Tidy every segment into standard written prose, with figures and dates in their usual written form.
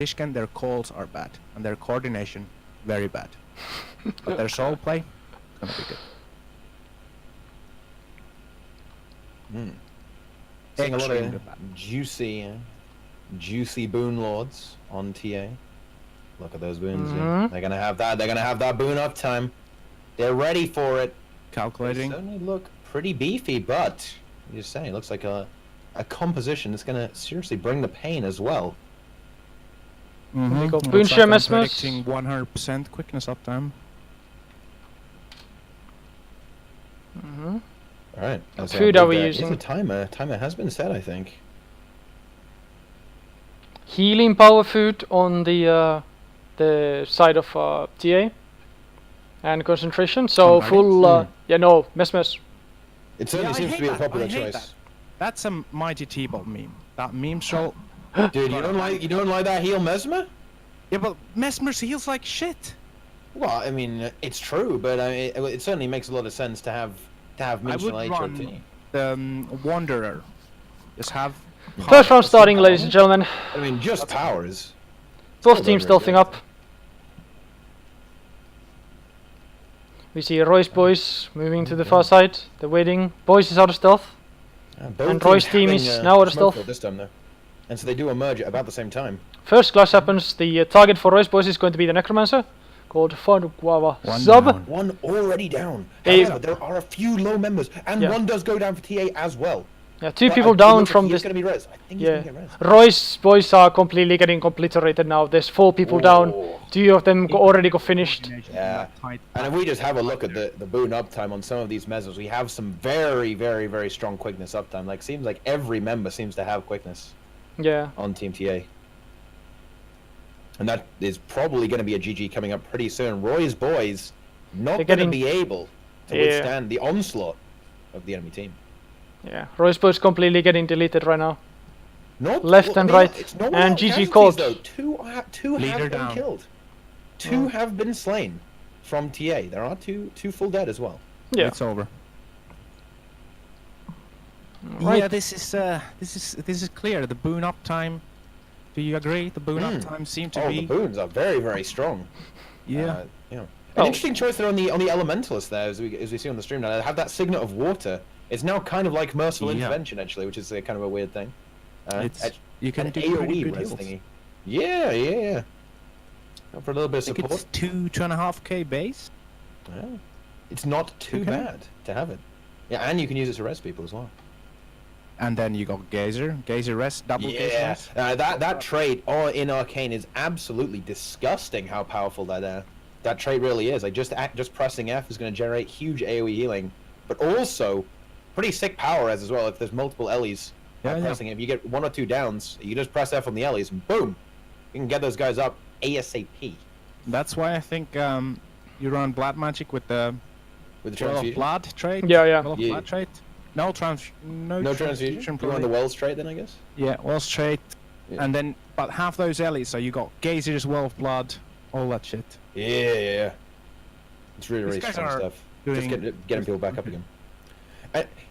Fishken, their calls are bad, and their coordination very bad. But their soul play gonna be good. Seeing a lot Extremely of bad. juicy boon lords on TA. Look at those boons. Yeah. They're gonna have that. They're gonna have that boon uptime. They're ready for it. Calculating. They certainly look pretty beefy, but you're saying it looks like a composition that's gonna seriously bring the pain as well. Mm-hmm. go Looks Boonshare like I'm Mesmers. predicting 100% quickness uptime. All right. What food are we Is using? a timer? Timer has been set, I think. Healing power food on the side of TA and concentration. So Some full. Yeah, no, Mesmers. It certainly seems to be a popular I hate choice. that. That's a mighty T-ball meme. That meme show. Dude, you don't like that heal Mesmer? Yeah, but Mesmer's heals like shit. Well, I mean, it's true, but it certainly makes a lot of sense to have I would mental HOT. run the Wanderer. Just have. First round starting, ladies and gentlemen. I mean, just powers. Both Still teams very stealthing good. up. We see Roy's boys moving to the far side. They're waiting. Boys is out of stealth. Both And Roy's teams team having, is now out of smoke stealth. field this time, though. And so they do emerge at about the same time. First clash happens. The target for Roy's boys is going to be the Necromancer, called Fanuguava One Sub. down. One already down. Hey. However, there are a few low members, and Yeah. one does go down for TA as well. Yeah, two But people it down looks like from he's this. gonna be res. I think he's Yeah, gonna get res. Roy's boys are completely getting obliterated now. There's 4 people down. Oh. 2 of them already got finished. Yeah. And if we just have a look at the boon uptime on some of these measures, we have some very, very, very strong quickness uptime. Like, seems like every member seems to have quickness Yeah. on Team TA. And that is probably going to be a GG coming up pretty soon. Roy's boys not They're going to getting- be able to Yeah. withstand the onslaught of the enemy team. Yeah. Roy's boys completely getting deleted right now. Not, Left and right, it's not and without GG casualties, caught. though. Two Leader have been down. killed. Two have been slain from TA. There are two full dead as well. Yeah. It's over. Right. Yeah, this is clear. The boon uptime. Do you agree? The boon uptime seem to Oh, be. the boons are very, very strong. Yeah. You know, Oh. an interesting choice there on the elementalist there, as we see on the stream now. They have that signet of water. It's now kind of like merciful Yeah. intervention actually, which is a kind of a weird thing. You can an do pretty AOE good res heals. thingy. Yeah. Go for a little bit of I think support. it's 2.5k base. Yeah. It's not too Okay. bad to have it. Yeah, and you can use it to res people as well. And then you got Gazer rest, double Gazer Yeah, rest. that trait in Arcane is absolutely disgusting. How powerful that trait really is. Like just pressing F is going to generate huge AOE healing, but also pretty sick power as well. If there's multiple Ellies pressing it, if you get 1 or 2 downs, you just press F on the Ellies and boom, you can get those guys up ASAP That's why I think you run blood magic with the with the Well of transfusion. blood trait. Yeah. Well of Yeah. blood trait. No No transfusion. You run probably. the Wells trait then, I guess. Yeah, Wells trait. Yeah. And then, but half those Ellies, so you got Gazer's Well of Blood, all that shit. Yeah. It's really, These really guys strong are stuff. Just doing- getting people back up again.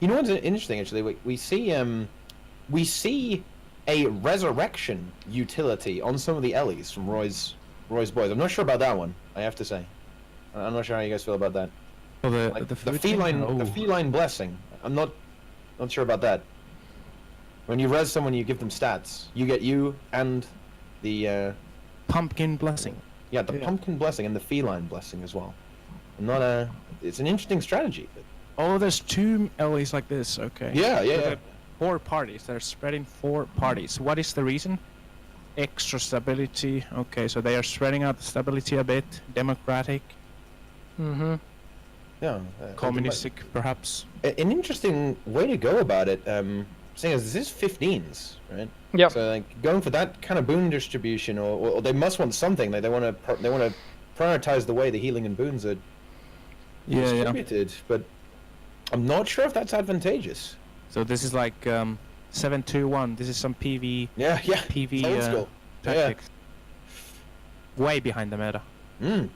You know what's interesting actually? We see a resurrection utility on some of the Ellies from Roy's boys. I'm not sure about that one. I have to say, I'm not sure how you guys feel about that. So Like, the food thing? feline, Oh. the feline blessing. I'm not sure about that. When you res someone, you give them stats. You get you and the Pumpkin blessing. yeah, the Yeah. pumpkin blessing and the feline blessing as well. I'm not It's an interesting strategy. But... Oh, there's 2 Ellies like this. Okay. Yeah. So they're 4 parties. They're spreading 4 parties. What is the reason? Extra stability. Okay, so they are spreading out the stability a bit. Democratic, Mm-hmm. Yeah. communistic, perhaps. An interesting way to go about it. Seeing as this is 15s, right? Yep. So like going for that kind of boon distribution, or they must want something. Like they want to prioritize the way the healing and boons are distributed. But I'm not sure if that's advantageous. So this is like 7-2-1. This is some PV Yeah. PV Old school. tactics. Way behind the meta. Mm.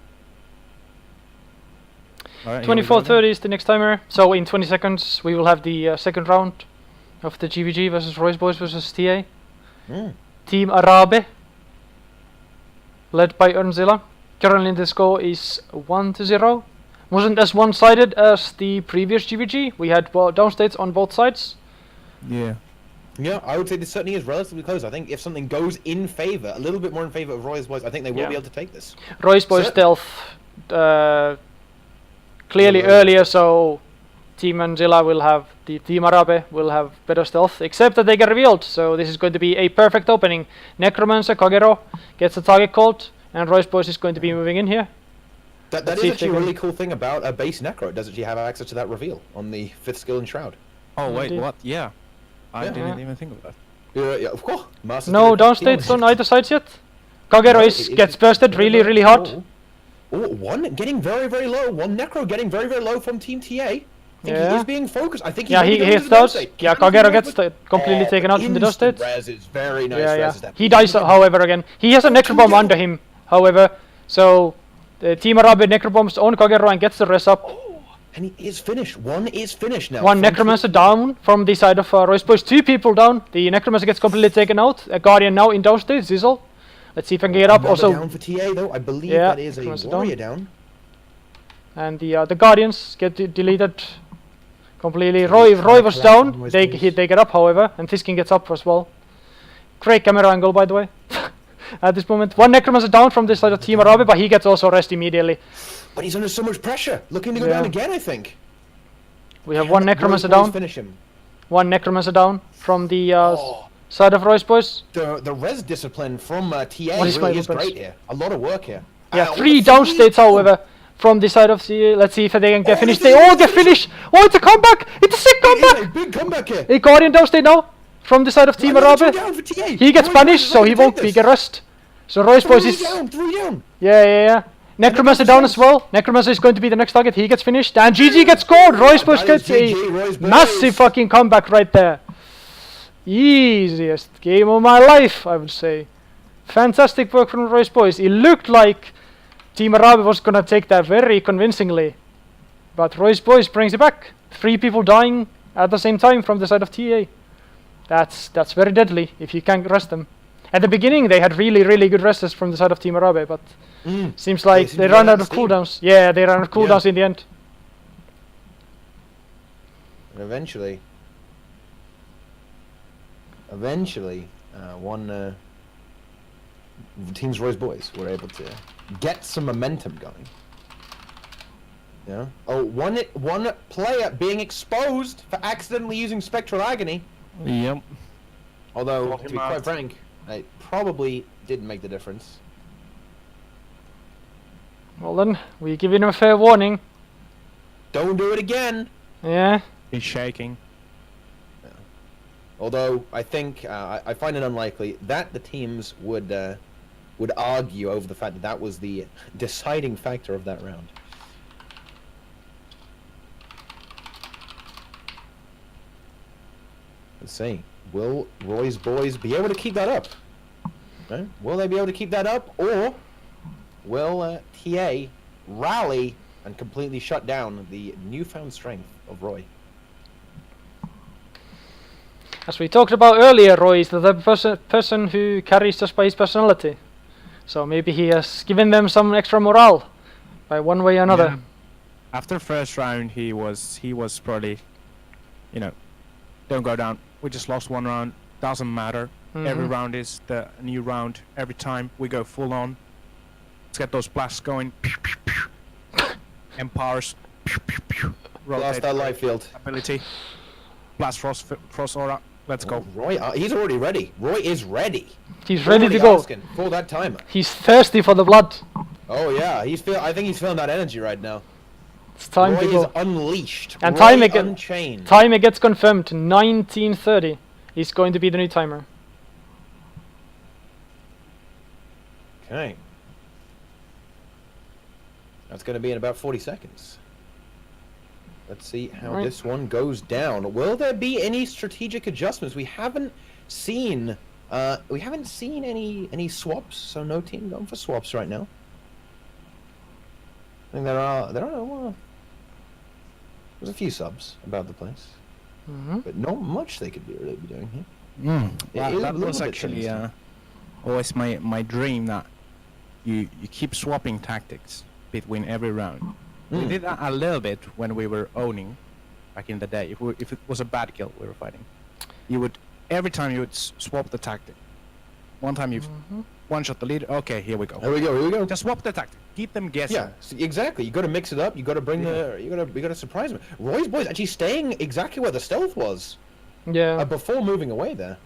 All right, here we go 24:30 is the next timer. So in 20 seconds we will have the second round of the GvG versus Roy's boys versus TA. Mm. Team Arabe led by Ernzila. Currently the score is 1-0. Wasn't as one-sided as the previous GvG. We had downstates on both sides. Yeah. Yeah, I would say this certainly is relatively close. I think if something goes in favor, a little bit more in favor of Roy's boys, I think they will be able to take this. Roy's boys stealth clearly earlier, so Team Ernzila will have, the Team Arabe will have better stealth, except that they get revealed, so this is going to be a perfect opening. Necromancer Kagero gets the target called, and Roy's boys is going to be moving in here. That is actually a really cool thing about a base Necro. It does actually have access to that reveal on the 5th skill in Shroud. Oh wait, Indeed. what? Yeah. I Yeah. didn't even think of that. Yeah, of course. No downstates on either sides yet. Kagero gets bursted really hard. Oh, one getting very low. One Necro getting very low from Team TA. I think he is being focused. I think he hits those. Yeah, Kagero gets completely taken out from the dusted. Res is very nice. Yeah. He dies, however, again. He has a Necrobomb under him, however, so the Team Arabe Necrobombs on Kagero and gets the res up. And he is finished. One is finished now. One Necromancer down from the side of Roy's boys. 2 people down. The Necromancer gets completely taken out. A Guardian now in downstate, Zizzle. Let's see if I can get up. Also, down for TA though. I believe that is a warrior down. And the Guardians get deleted completely. Roy was down. They get up, however, and Thiskin gets up as well. Great camera angle, by the way. At this moment, one Necromancer down from this side of Team Arabe, but he gets also rest immediately. But he's under so much pressure, looking to go down again, I think. We have one Necromancer down. Finish him. One Necromancer down from the side of Roy's boys. The res discipline from TA really is great here. A lot of work here. Yeah, 3 downstates, however, from the side of the. Let's see if they can get finished. They all get finished. Oh, it's a comeback! It's a sick comeback! It is a big comeback here. A Guardian downstate now from the side of Team Arabe. He gets punished, so he won't be get rest. So Roy's boys is 3 down. Yeah. Necromancer down as well. Necromancer is going to be the next target. He gets finished. And GG gets scored. Roy's boys gets a massive fucking comeback right there. Easiest game of my life, I would say. Fantastic work from Roy's boys. It looked like Team Arabe was gonna take that very convincingly. But Roy's boys brings it back. 3 people dying at the same time from the side of TA. That's very deadly if you can't rest them. At the beginning they had really good rests from the side of Team Arabe, but seems like they ran out of cooldowns. Yeah, they ran out of cooldowns in the end. And eventually, one Team's Roy's boys were able to get some momentum going. Yeah. Oh, one player being exposed for accidentally using Spectral Agony. Yep. Although, to be quite frank, it probably didn't make the difference. Well then, we give him a fair warning. Don't do it again! Yeah. He's shaking. Yeah. Although, I think, I find it unlikely that the teams would argue over the fact that that was the deciding factor of that round. Let's see. Will Roy's boys be able to keep that up? Right? Will they be able to keep that up, or will TA rally and completely shut down the newfound strength of Roy? As we talked about earlier, Roy is the type of person who carries just by his personality. So maybe he has given them some extra morale by one way or another. Yeah. After first round, he was probably, don't go down. We just lost 1 round. Doesn't matter. Every round is the new round. Every time we go full on. Let's get those blasts going. Empowers. Blast that light field. Ability. Blast frost aura. Let's go. Roy, he's already ready. Roy is ready. He's ready to go. For that timer. He's thirsty for the blood. Oh yeah, I think he's feeling that energy right now. It's time Roy to go. is unleashed. And Roy time gets confirmed. 1930 is going to be the new timer. Okay. That's going to be in about 40 seconds. Let's see how this one goes down. Will there be any strategic adjustments? We haven't seen any swaps, so no team going for swaps right now. I think there are there's a few subs about the place, but not much they could really be doing here. That was actually always my dream, that you keep swapping tactics between every round. We Mm. did that a little bit when we were owning back in the day. If it was a bad kill we were fighting, you would every time you would swap the tactic. One time you one shot the leader. Okay, here we go. Here we go. Here we go. Just swap the tactic. Keep them guessing. Yeah, exactly. You got to mix it up. You got to bring you got to surprise them. Roy's boys actually staying exactly where the stealth was Yeah. before moving away there,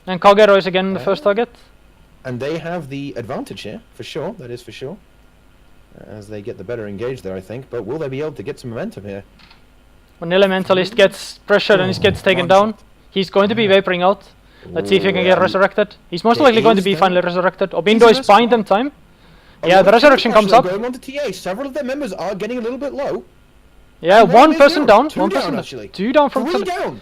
And Kagero is again the first target. and they have the advantage here for sure. That is for sure. As they get the better engaged there, I think. But will they be able to get some momentum here? When Elementalist gets pressured and he gets taken one down, shot. he's going to be vaporing out. Let's see if he can get Ooh, resurrected. He's most it likely going to is be there. finally resurrected. Obindo is buying them time. A Yeah, lot the of resurrection pressure comes up. Going on to TA. Several of their members are getting a little bit low. Yeah, And one is person zero. down. Two One down, person actually. 2 down from Three the down.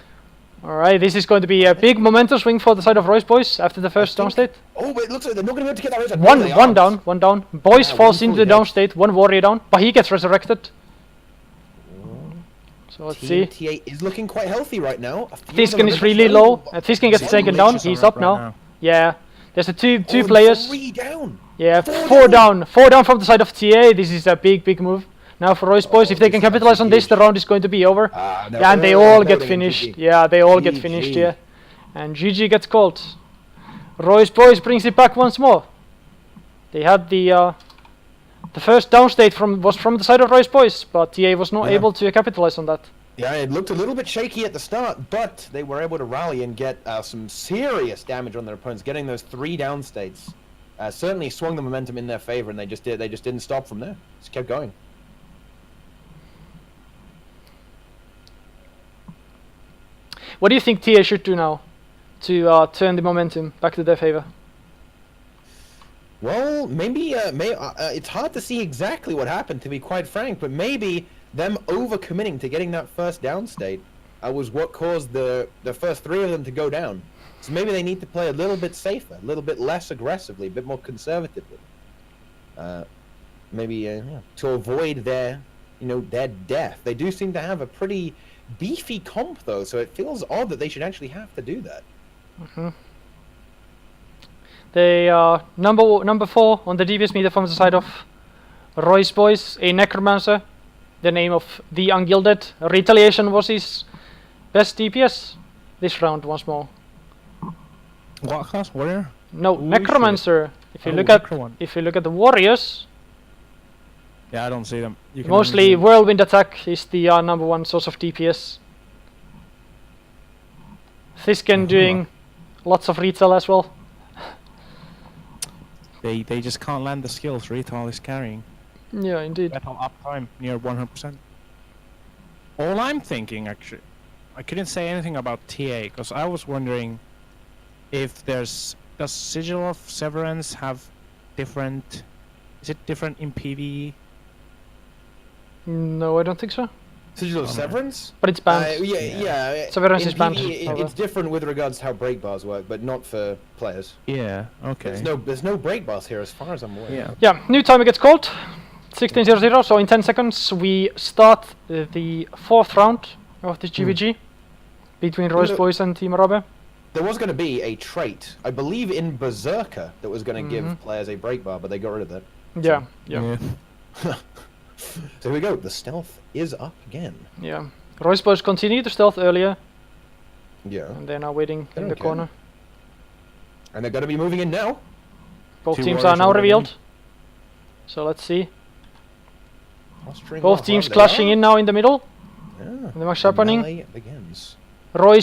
Alright, this is going to be a big momentum swing for the side of Royce boys after the first down state. Oh, but it looks like they're not going to be able to get that resurrection. One No, they one aren't. down, one down. Boys Yeah, falls one into the fully down dead. state, one warrior down, but he gets resurrected. So let's see. TA is looking quite healthy right now. A few of them Thiskin are is a bit really slow, low. but- Thiskin gets One taken glitch down. is He's right up now. now. Yeah. There's a two Oh, and players. 3 down. Yeah, Four four down. down. 4 down from the side of TA. This is a big move. Now for Royce boys, if they this can is capitalize on this, huge. the round is going to be over. No, Yeah, and they they're all get loading in finished. GG. Yeah, they all get GG. finished here. And GG gets called. Royce boys brings it back once more. They had the first down state was from the side of Royce boys, but TA was not Yeah. able to capitalize on that. Yeah, it looked a little bit shaky at the start, but they were able to rally and get some serious damage on their opponents, getting those 3 down states. Certainly swung the momentum in their favor, and they just didn't stop from there. Just kept going. What do you think TA should do now to turn the momentum back to their favor? Well, maybe it's hard to see exactly what happened, to be quite frank, but maybe them overcommitting to getting that first down state was what caused the first 3 of them to go down. So maybe they need to play a little bit safer, a little bit less aggressively, a bit more conservatively. Maybe to avoid their death. They do seem to have a pretty beefy comp though, so it feels odd that they should actually have to do that. They number 4 on the DPS meter from the side of Royce boys, a necromancer, the name of the Ungilded. Retaliation was his best DPS this round once more. What class? Warrior? No, Ooh, necromancer. If you Oh, look at the warriors, Yeah, I don't see them. You can mostly only- whirlwind attack is the number 1 source of DPS. Thiskin doing lots of retail as well. They just can't land the skills Retail is carrying. Yeah, indeed. Metal uptime near 100%. All I'm thinking, actually, I couldn't say anything about TA because I was wondering if does Sigil of Severance have different? Is it different in PvE? No, I don't think so. Sigil of Severance? But it's banned. Yeah. Severance in is banned, PvE, however. it's different with regards to how break bars work, but not for players. Yeah. Okay. There's no break bars here, as far as I'm aware. Yeah. Yeah, new timer gets called. 16:00. So in 10 seconds we start the 4th round of the GvG between Royce Look- boys and Team Arabe. There was going to be a trait, I believe, in Berserker that was going to give players a break bar, but they got rid of that. Yeah. So here we go. The stealth is up again. Royce boys continue to stealth earlier, Yeah. and they're now waiting in the Okay. corner. And they're going to be moving in now. Both Two teams warriors are now already. revealed. So let's see. Mustering Both off, teams right, they clashing are. in now in the middle. Yeah. The match happening. melee begins. Roy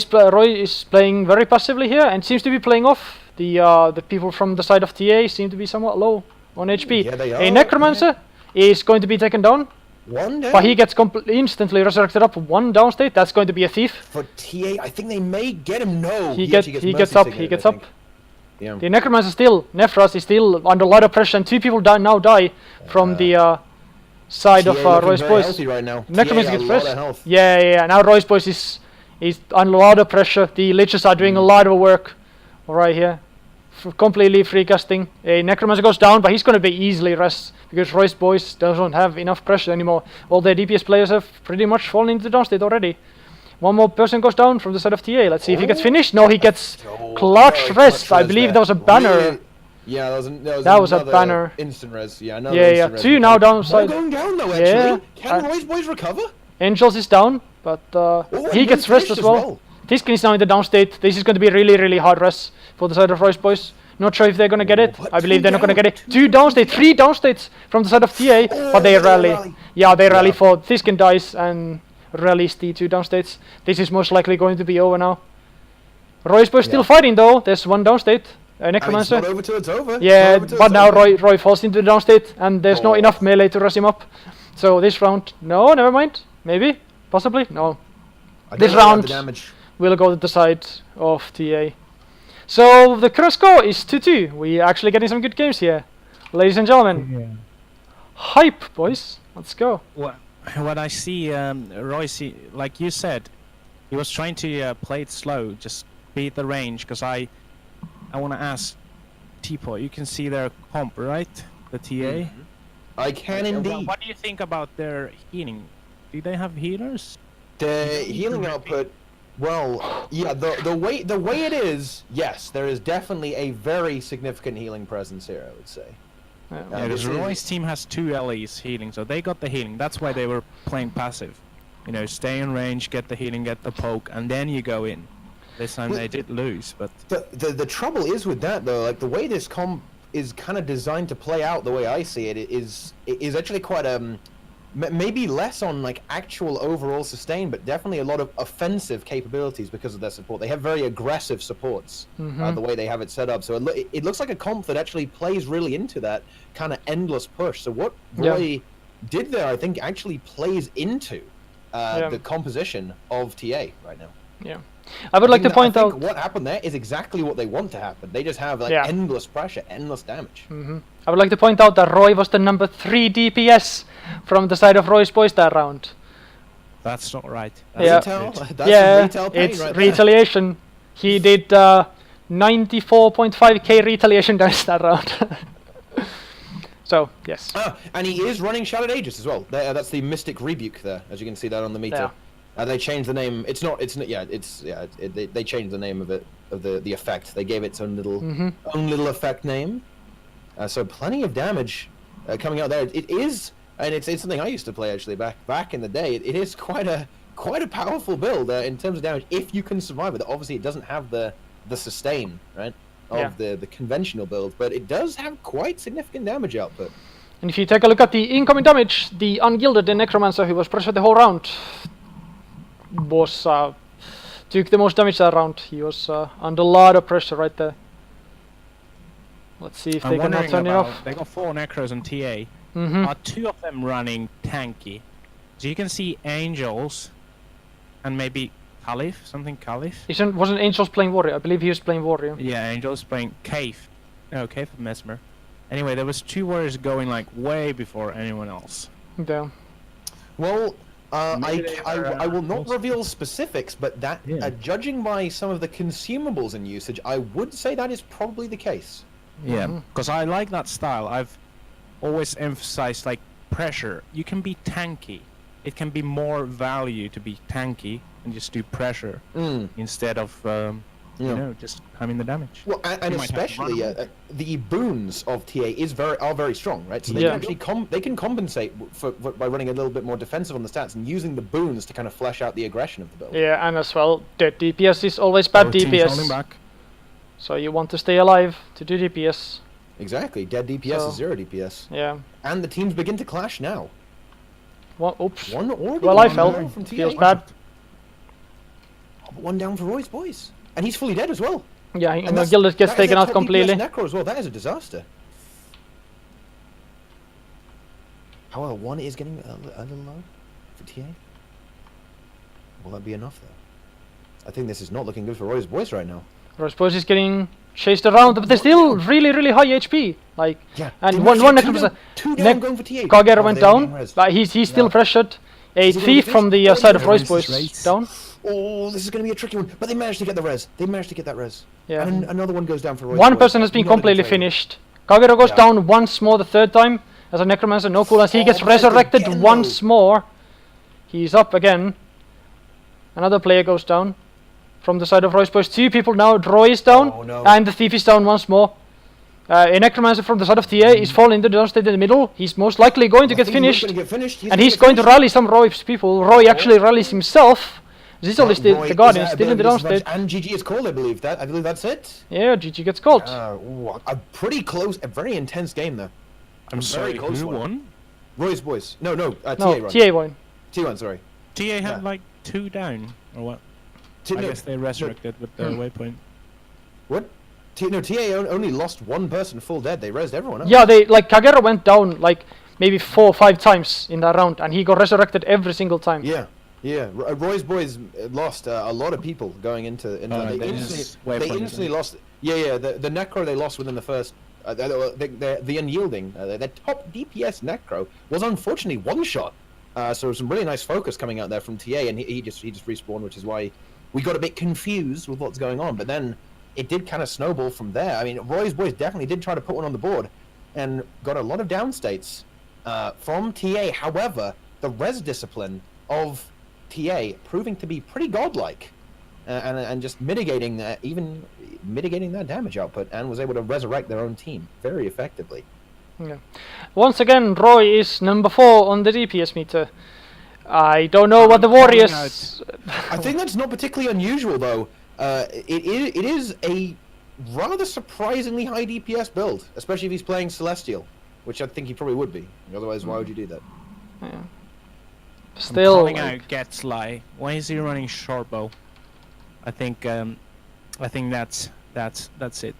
is playing very passively here and seems to be playing off. The people from the side of TA seem to be somewhat low on HP. Yeah, they A are, necromancer is going to be taken down, One down. but he gets instantly resurrected up. 1 down state. That's going to be a thief. For TA, I think they may get him. No. He actually gets mercy up. signet, He I gets think. up. Yeah. The necromancer Nephras is still under a lot of pressure, and 2 people now die from the side of TA looking Royce very boys. healthy right now. Necromancer TA, gets a lot fresh. of health. Yeah. Now Royce boys is under a lot of pressure. The liches are doing a lot of work right here. Completely free casting. A necromancer goes down, but he's going to be easily rest because Royce boys doesn't have enough pressure anymore. All their DPS players have pretty much fallen into the down state already. One more person goes down from the side of TA. Let's see if he gets finished. No, he gets Oh, clutch very rest. clutch I believe there. there was a banner. Really- Yeah, That was a another banner. Instant res. Yeah, another Yeah, instant yeah. res. 2 now downside. Going down though. Yeah, Actually, can Roy's boys recover? Angels is down, but he gets rest as well. Tiskin is now in the down state. This is going to be really hard rest for the side of Roy's boys. Not sure if they're going to get it. But I believe they're not going to down. get it. 2 down state, 3 down states from the side of TA, but they rally. Yeah, they rally for Tiskin dies and rallies the 2 down states. This is most likely going to be over now. Roy's boys still fighting though. There's 1 down state. Necromancer. It's not over till it's over. Yeah, but now Roy falls into the down state and there's not enough melee to rush him up. So this round, no, never mind. Maybe, possibly, no. This round will go to the side of TA. So the current score is 2-2. We're actually getting some good games here, ladies and gentlemen. Hype, boys. Let's go. What I see, Royce, like you said, he was trying to play it slow, just beat the range. Because I want to ask T-Pot, you can see their comp, right? The TA. I can indeed. What do you think about their healing? Do they have healers? The healing output, well, yeah, the way it is, yes, there is definitely a very significant healing presence here, I would say. Yeah, because Roy's team has 2 LEs healing, so they got the healing. That's why they were playing passive. You know, stay in range, get the healing, get the poke, and then you go in. This time they did lose, but the trouble is with that though, like the way this comp is kind of designed to play out, the way I see it, is actually quite maybe less on like actual overall sustain, but definitely a lot of offensive capabilities because of their support. They have very aggressive supports, the way they have it set up. So it looks like a comp that actually plays really into that kind of endless push. So what Roy did there, I think, actually plays into the composition of TA right now. Yeah. I would like to point out what happened there is exactly what they want to happen. They just have like endless pressure, endless damage. I would like to point out that Roy was the number 3 DPS from the side of Roy's boys that round. That's not right. That's retail pain it's right retaliation. He did 94.5k retaliation damage that round. So, yes. And he is running Shattered Aegis as well. That's the Mystic Rebuke there, as you can see that on the meter. They changed the name. They changed the name of it, of the effect. They gave it its own little effect name. So plenty of damage coming out there. It is, and it's something I used to play actually back in the day. It is quite a powerful build in terms of damage if you can survive it. Obviously, it doesn't have the sustain of the conventional build, but it does have quite significant damage output. And if you take a look at the incoming damage, the Ungilded, the Necromancer, who was pressured the whole round, was took the most damage that round. He was under a lot of pressure right there. Let's see if they can turn it off. They got 4 Necros on TA. Are 2 of them running tanky? So you can see Angels and maybe Caliph, Caliph. Wasn't Angels playing Warrior? I believe he was playing Warrior. Yeah, Angels playing Cave. No, Cave of Mesmer. Anyway, there was 2 Warriors going like way before anyone else. Yeah. Well, I will not reveal specifics, but that judging by some of the consumables in usage, I would say that is probably the case. Yeah, because I like that style. I've always emphasized like pressure. You can be tanky. It can be more value to be tanky and just do pressure instead of you know, just having the damage. Well, and especially the boons of TA are very strong, right? So they can actually they can compensate by running a little bit more defensive on the stats and using the boons to kind of flesh out the aggression of the build. Yeah, and as well, dead DPS is always bad DPS. Back. So you want to stay alive to do DPS. Exactly, dead DPS is 0 DPS. Yeah. And the teams begin to clash now. Oops. Well, I fell. Feels bad. One down for Roy's boys. And he's fully dead as well. Yeah, and the Gilded gets taken out completely. Necro as well. That is a disaster. However, 1 is getting a little low for TA. Will that be enough though? I think this is not looking good for Roy's boys right now. Roy's boys is getting chased around, but they're still really high HP. Like, and one Necromancer. Going for TA. Kagera went down, but he's still pressured. A thief from the side of Roy's boys down. Oh, this is going to be a tricky one, but they managed to get the res. They managed to get that res. Yeah. And another one goes down for Roy's One boys. person has been completely finished. Kagero goes down once more the 3rd time as a Necromancer, no cooldowns. He gets resurrected once more. He's up again. Another player goes down from the side of Roy's boys. 2 people now. Roy is down, and the thief is down once more. A Necromancer from the side of TA is falling into the downstate in the middle. He's most likely going to get finished. And he's going to rally some Roy's people. Roy actually rallies himself. Zizol is the Guardian, still in the downstate. And GG is called, I believe. I believe that's it. Yeah, GG gets called. A pretty close, a very intense game there. I'm sorry, who won? Roy's boys. No, TA won. TA won. T1, sorry. TA had like 2 down, or what? I guess they resurrected with the waypoint. What? TA only lost 1 person full dead. They rezzed everyone else. Yeah, Kagero went down like maybe 4 or 5 times in that round, and he got resurrected every single time. Yeah. Roy's boys lost a lot of people going into. They instantly lost. The Necro they lost within the first. The Unyielding, their top DPS Necro was unfortunately one-shot. So some really nice focus coming out there from TA, and he just respawned, which is why we got a bit confused with what's going on. But then it did kind of snowball from there. I mean, Roy's boys definitely did try to put one on the board, and got a lot of downstates from TA. However, the res discipline of TA proving to be pretty godlike, and just mitigating their damage output, and was able to resurrect their own team very effectively. Yeah. Once again, Roy is number 4 on the DPS meter. I don't know what the Warriors. I think that's not particularly unusual, though. It is a rather surprisingly high DPS build, especially if he's playing Celestial, which I think he probably would be. Otherwise, why would you do that? Yeah. Still, calling out Getsly. Why is he running shortbow? I think that's it.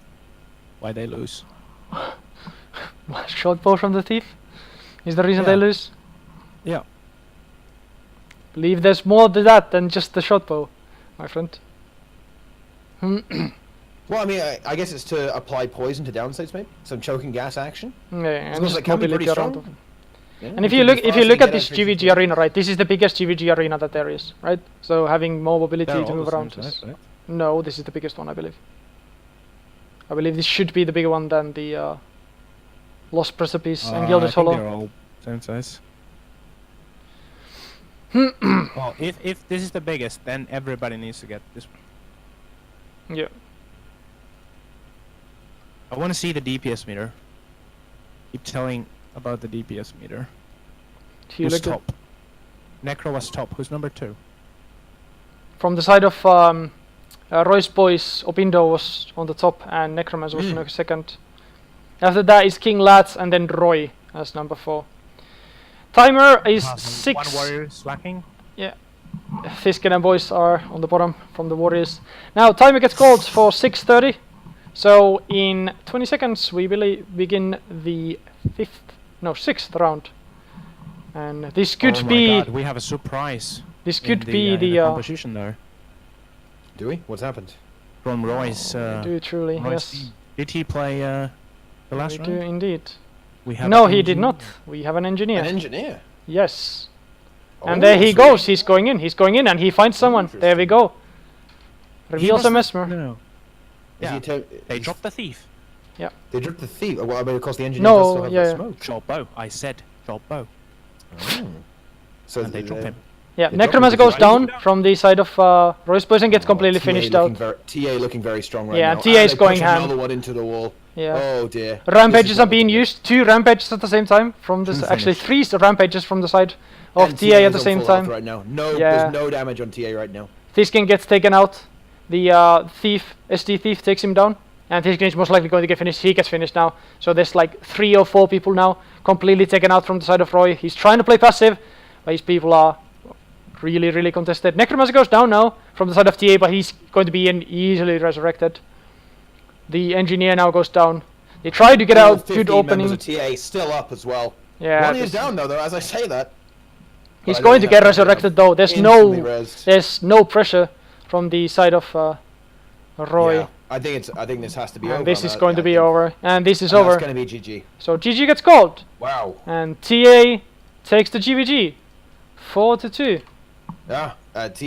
Why they lose? Short bow from the Thief is the reason they lose. Yeah. Believe there's more to that than just the short bow, my friend. Well, I mean, I guess it's to apply poison to downstates, maybe some choking gas action. Yeah, and just can be pretty mobility around. strong. Yeah, And if you look at this GvG arena, right? This is the biggest GvG arena that there is, right? So having more mobility to move around. Right? No, this is the biggest one, I believe. I believe this should be the bigger one than the Lost Precipice and Gilded Hollow. They're all same size. Well, if this is the biggest, then everybody needs to get this one. Yeah. I want to see the DPS meter. Keep telling about the DPS meter. Who's top? Necro was top. Who's number 2? From the side of Roy's boys, Opindo was on the top and Necromancer was in second. After that is King Lats and then Roy as number 4. Timer is 6. One warrior slacking. Yeah. Fiskin and boys are on the bottom from the Warriors. Now timer gets called for 6:30. So in 20 seconds we will begin the 6th round. And this could be... God, we have a surprise. This could be the composition there. Do we? What's happened? From Roy's... do truly, Roy's yes. team. Did he play the last We round? do indeed. We have No, he did not. We have an engineer. An engineer? Yes. And there he goes. He's going in and he finds someone. There we go. Reveals a mesmer. No. Yeah. They dropped the thief. Yeah. They dropped the thief. Well, I mean, of course, the engineer No, does still have yeah. the smoke. Short bow. I said short bow. So And they dropped him. Yeah, They Necromancer dropped goes him. down from the side of Roy's boys and gets completely finished out. TA looking very strong right Yeah, now. TA is And they going push ham. another one into the wall. Yeah. Oh dear. Rampages are being used. 2 rampages at the same time from this. Actually, 3 rampages from the side of And TA is at the on same full health time. right now. No, Yeah. there's no damage on TA right now. Thiskin gets taken out. The thief, SD thief, takes him down. And Thiskin is most likely going to get finished. He gets finished now. So there's like 3 or 4 people now completely taken out from the side of Roy. He's trying to play passive, but his people are really contested. Necromancer goes down now from the side of TA, but he's going to be easily resurrected. The engineer now goes down. They try to get out, good opening. Members of TA still up as well. Yeah, One is down though, as I say that. he's But I going to think get that's resurrected though. There's instantly rezzed. there's no pressure from the side of Roy. Yeah, I think this has to be over. And this on is that, going to I be think. over. And this is And over. That's going to be GG. So GG gets called. Wow. And TA takes the GvG 4-2. Yeah.